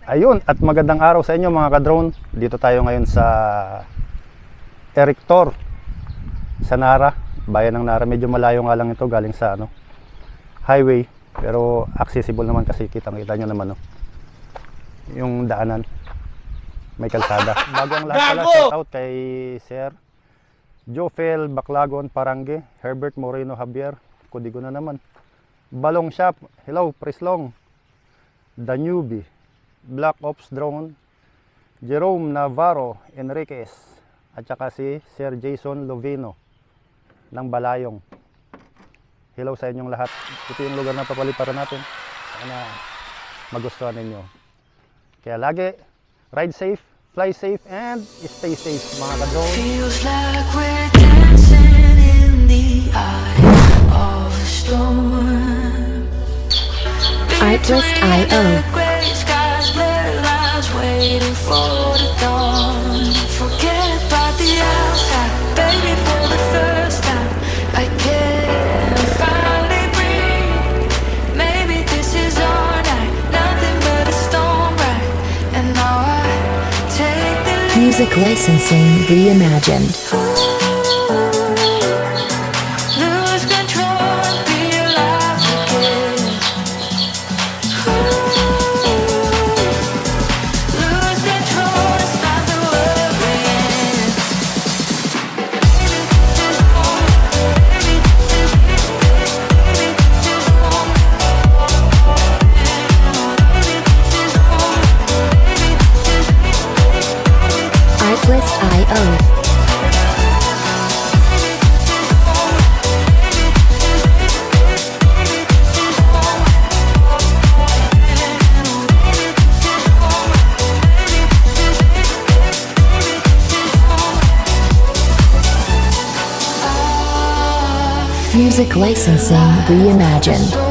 Ayun, at magandang araw sa inyo mga ka-drone. Dito tayo ngayon sa Eriktor, sa Nara, bayan ng Nara. Medyo malayo nga lang ito, galing sa highway, pero accessible naman kasi kitang-kita nyo naman yung daanan, may kalsada. Bago ang lahat pala, shout out kay Sir Jofel Baclagon Parangge, Herbert Moreno Javier, Kudigo na naman, Balong Shop, hello, Prislong, The Newbie, Black Ops Drone, Jerome Navarro Enriquez, at saka si Sir Jason Lovino ng Balayong. Hello sa inyong lahat. Ito yung lugar na papaliparan natin. Sana magustuhan ninyo. Kaya lagi, ride safe, fly safe, and stay safe mga ka-drone. Feels like we're dancing in the eye of a storm. Artlist.io. Waiting for the dawn. Forget about the outside, baby. For the first time, I can finally breathe. Maybe this is our night, nothing but a storm, right? And now I take the lead. Music licensing reimagined. Lose control and be alive again. Lose control, it's not the word we're in. Artlist.io. Music licensing reimagined.